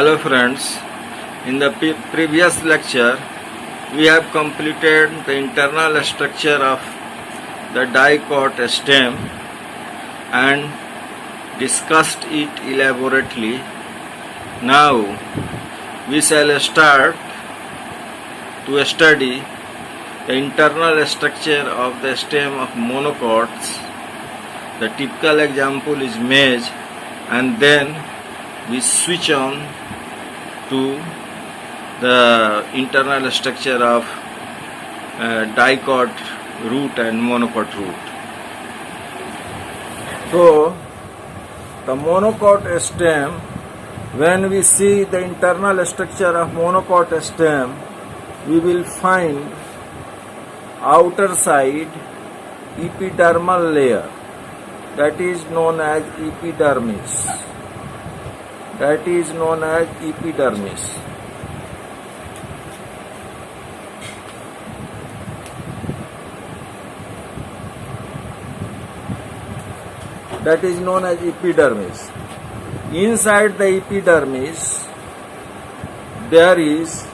Hello friends, in the previous lecture we have completed the internal structure of the dicot stem and discussed it elaborately. Now we shall start to study the internal structure of the stem of monocots. The typical example is maize, and then we switch on to the internal structure of dicot root and monocot root. So the monocot stem, when we see the internal structure of monocot stem, we will find outer side epidermal layer, that is known as epidermis. That is known as epidermis. That is known as epidermis. Inside the epidermis, there is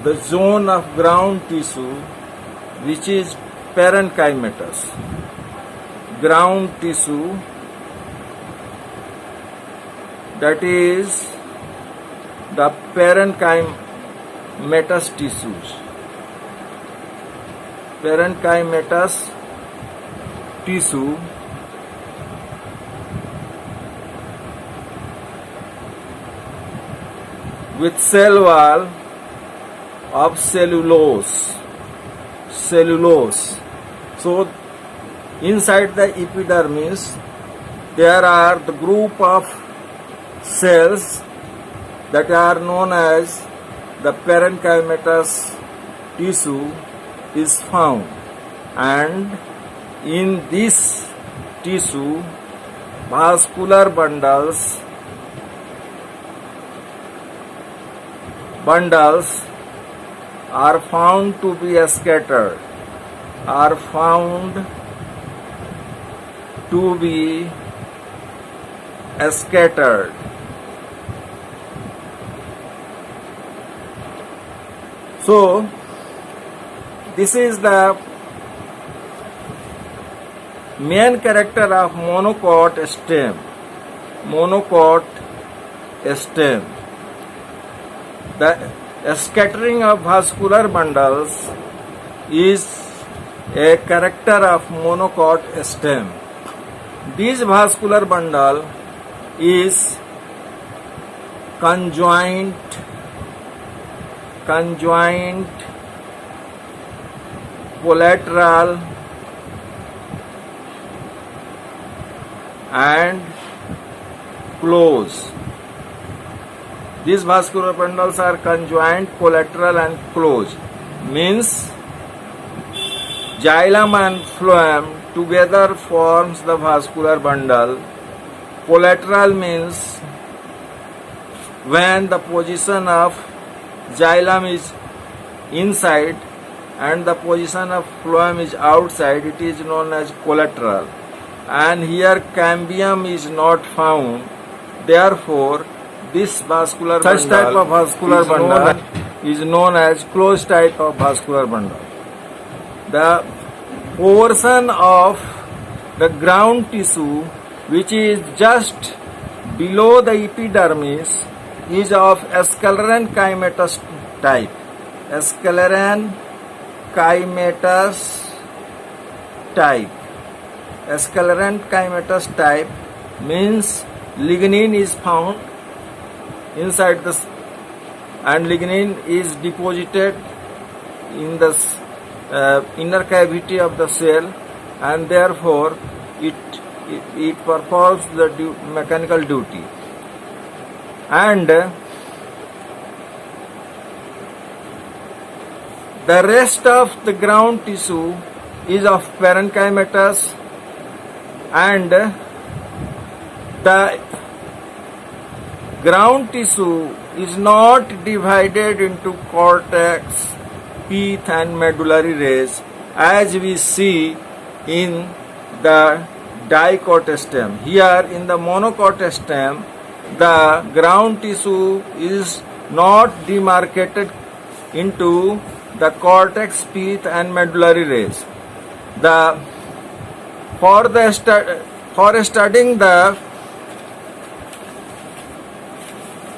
the zone of ground tissue, which is parenchymatous. Ground tissue, that is the parenchymatous tissues. Parenchymatous tissue with cell wall of cellulose. So inside the epidermis there are the group of cells that are known as the parenchymatous tissue is found, and in this tissue vascular bundles are found to be scattered, So this is the main character of monocot stem. The scattering of vascular bundles is a character of monocot stem. This vascular bundle is conjoint, collateral and close. These vascular bundles are conjoint, collateral and close. Means xylem and phloem together forms the vascular bundle. Collateral means when the position of xylem is inside and the position of phloem is outside, it is known as collateral. And here cambium is not found. Therefore, this vascular bundle, such type of vascular bundle is known as closed type of vascular bundle. The portion of the ground tissue which is just below the epidermis is of sclerenchymatous type. Sclerenchymatous type means lignin is found inside this, and lignin is deposited in the inner cavity of the cell, and therefore it performs the mechanical duty. And the rest of the ground tissue is of parenchymatous, and the ground tissue is not divided into cortex, pith and medullary rays as we see in the dicot stem. Here in the monocot stem, the ground tissue is not demarcated into the cortex, pith, and medullary rays. The for studying the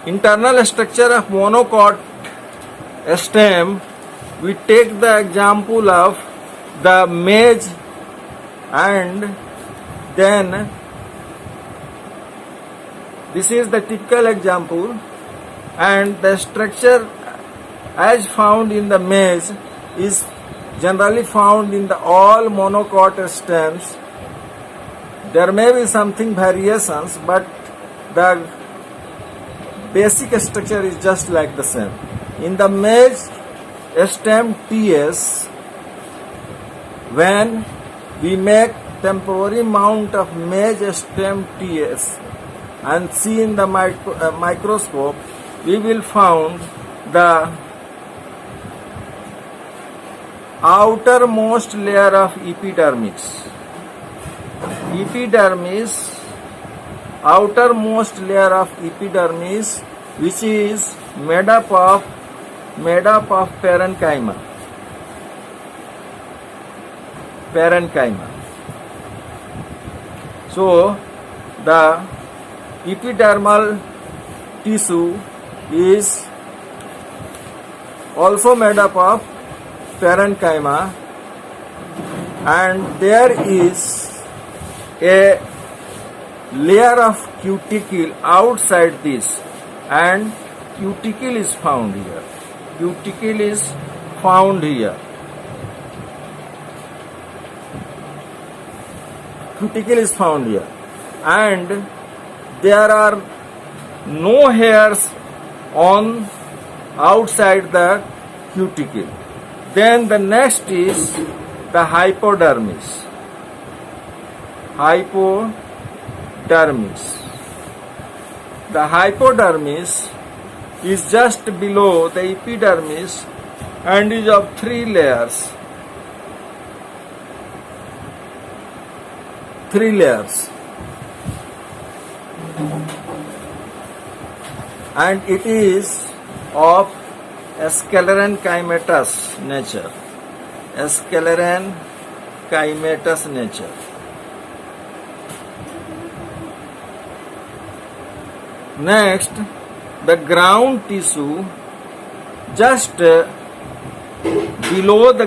internal structure of monocot stem, we take the example of the maize, and then this is the typical example, and the structure as found in the maize is generally found in the all monocot stems. There may be something variations, but the basic structure is just like the same. In the maize stem TS, when we make temporary mount of maize stem TS and see in the microscope, we will find the outermost layer of epidermis. Outermost layer of epidermis, which is made up of parenchyma. So the epidermal tissue is also made up of parenchyma, and there is a layer of cuticle outside this, and cuticle is found here. And there are no hairs on outside the cuticle. Then the next is the hypodermis. The hypodermis is just below the epidermis and is of 3 layers. And it is of sclerenchymatous nature. Next, the ground tissue, just below the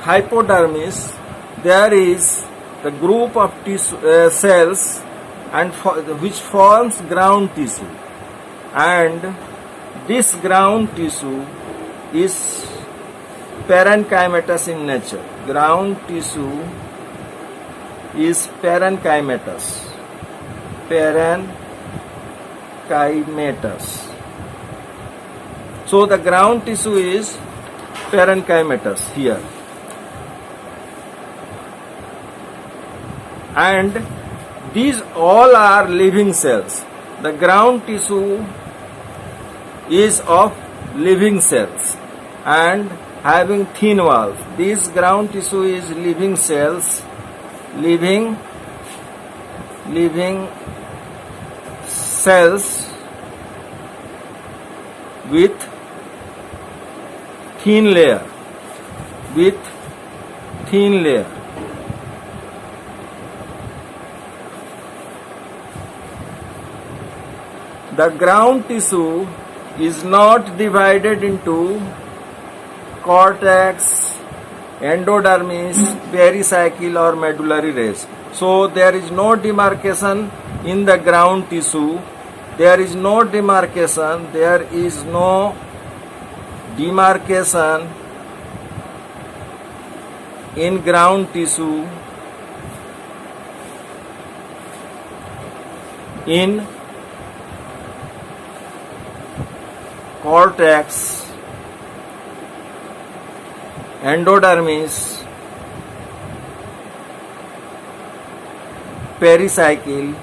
hypodermis, there is the group of cells and which forms ground tissue, and this ground tissue is parenchymatous in nature. Ground tissue is parenchymatous. So the ground tissue is parenchymatous here, and these all are living cells. The ground tissue is of living cells and having thin walls. This ground tissue is living cells, living cells with thin layer. The ground tissue is not divided into cortex, endodermis, pericycle or medullary rays. So there is no demarcation in the ground tissue. There is no demarcation in ground tissue in cortex, endodermis, pericycle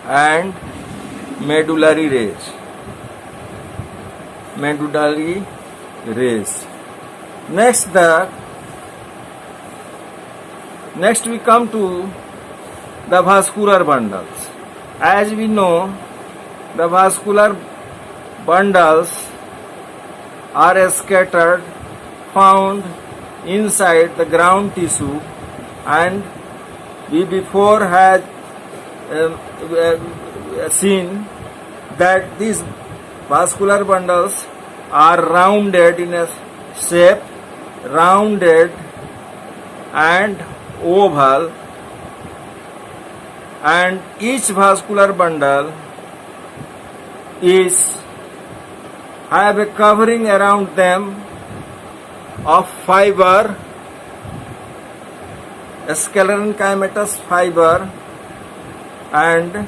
and medullary rays. Next we come to the vascular bundles. As we know, the vascular bundles are scattered, found inside the ground tissue, and we before had seen that these vascular bundles are rounded in a shape, rounded and oval, and each vascular bundle is have a covering around them of fiber, a sclerenchymatous fiber, and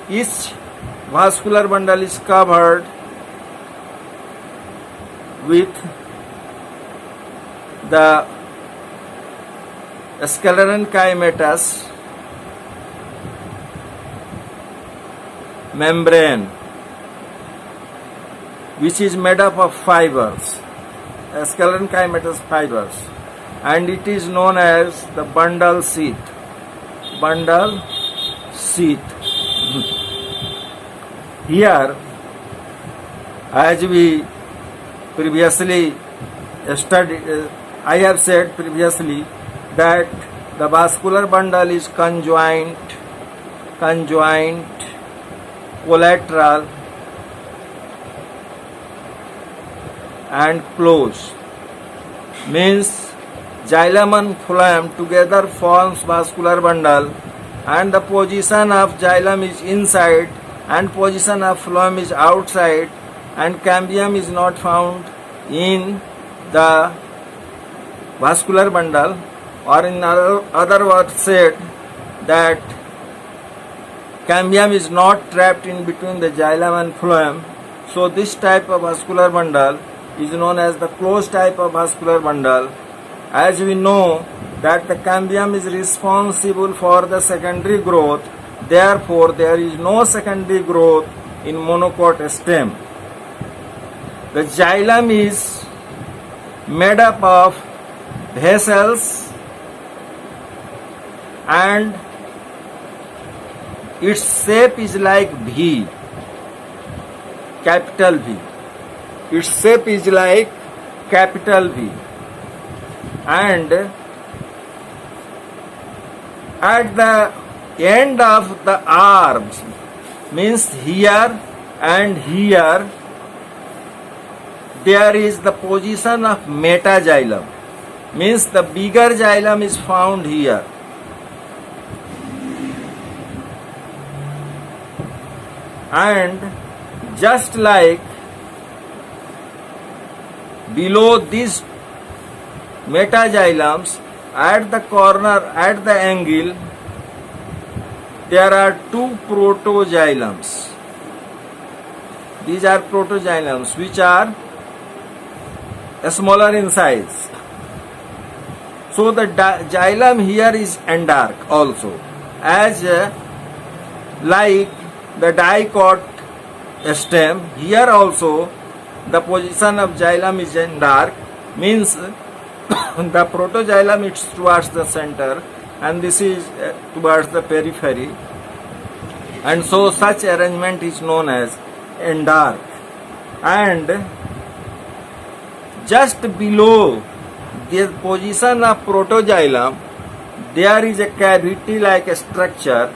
each vascular bundle is covered with the sclerenchymatous membrane, which is made up of fibers, sclerenchymatous fibers, and it is known as the bundle sheath. Bundle sheath. Here, as we previously studied, I have said previously that the vascular bundle is conjoint, collateral, and close. Means xylem and phloem together forms vascular bundle, and the position of xylem is inside and position of phloem is outside, and cambium is not found in the vascular bundle, or in other words said that cambium is not trapped in between the xylem and phloem. So this type of vascular bundle is known as the closed type of vascular bundle. As we know that the cambium is responsible for the secondary growth, therefore there is no secondary growth in monocot stem. The xylem is made up of vessels, and its shape is like V, capital V. Its shape is like capital V, and at the end of the arms, means here and here, there is the position of metaxylem, means the bigger xylem is found here. And just like below these metaxylems, at the corner, at the angle, there are two protoxylems. These are protoxylems which are smaller in size. So the xylem here is endark also, as like the dicot stem, here also the position of xylem is endark, means the protoxylem is towards the center and this is towards the periphery, and so such arrangement is known as endark. And just below the position of protoxylem, there is a cavity like a structure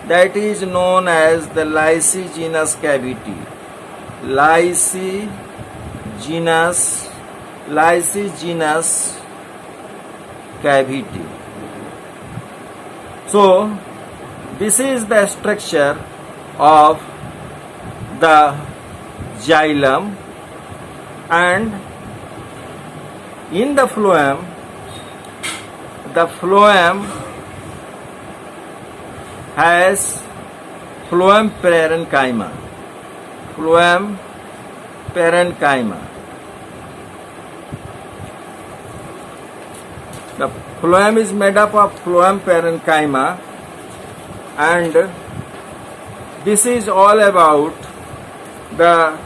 that is known as the lysigenous cavity. Lysigenous cavity. So this is the structure of the xylem, and in the phloem has phloem parenchyma. Phloem parenchyma. The phloem is made up of phloem parenchyma, and this is all about the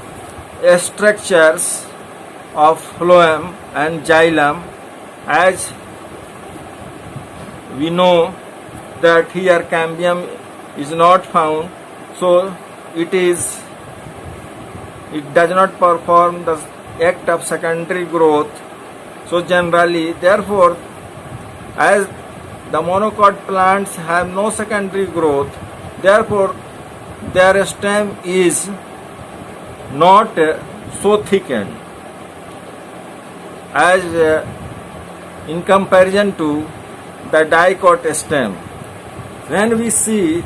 structures of phloem and xylem. As we know that here cambium is not found, so it does not perform the act of secondary growth. So generally, therefore, as the monocot plants have no secondary growth, therefore their stem is not so thickened as in comparison to the dicot stem. When we see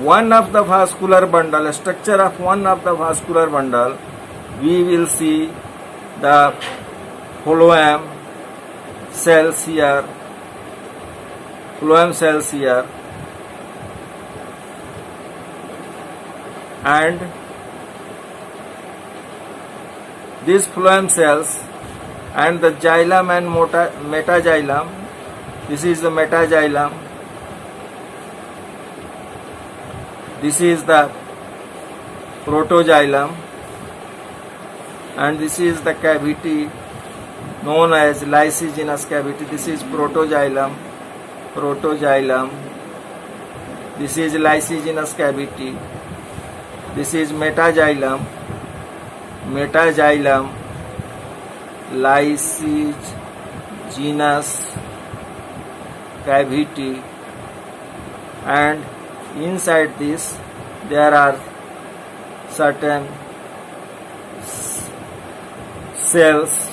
one of the vascular bundle, structure of one of the vascular bundle, we will see the phloem cells here, and these phloem cells and the xylem and metaxylem. This is the metaxylem. This is the protoxylem, and this is the cavity known as lysigenous cavity. This is protoxylem. This is lysigenous cavity. This is metaxylem. Lysigenous cavity, and inside this there are certain cells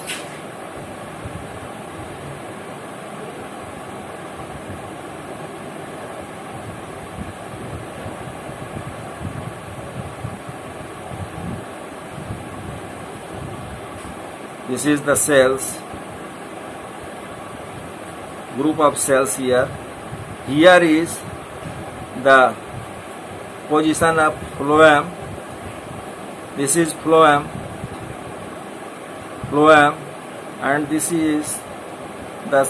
This is the cells, group of cells here. Here is the position of phloem. This is phloem, and this is the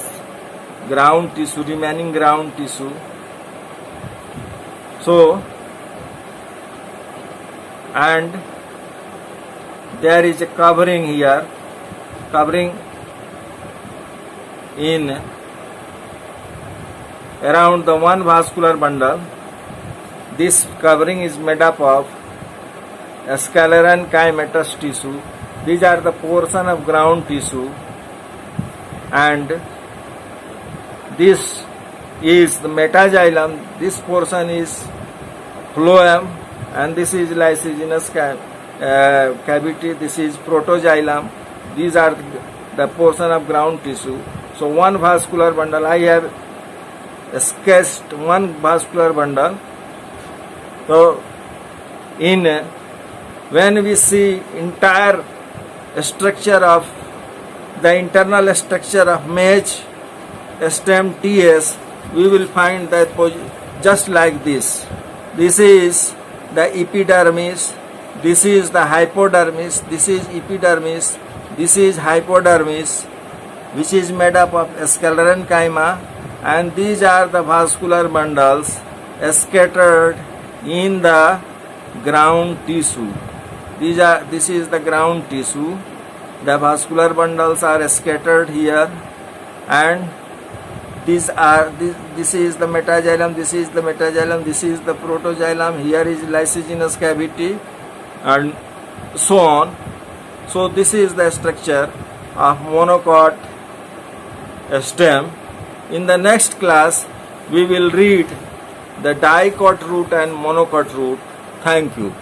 ground tissue, remaining ground tissue. So, and there is a covering here, covering in around the one vascular bundle. This covering is made up of sclerenchymatous tissue. These are the portion of ground tissue, and this is the metaxylem. This portion is phloem, and this is lysigenous cavity. This is protoxylem. These are the portion of ground tissue. So one vascular bundle, I have sketched one vascular bundle. So when we see entire structure of the internal structure of maize stem TS, we will find that just like this. This is the epidermis, this is the hypodermis, this is epidermis, this is hypodermis, which is made up of sclerenchyma, and these are the vascular bundles scattered in the ground tissue. This is the ground tissue. The vascular bundles are scattered here, and this is the metaxylem, this is the metaxylem, this is the protoxylem, here is lysigenous cavity, and so on. So this is the structure of monocot stem. In the next class, we will read the dicot root and monocot root. Thank you.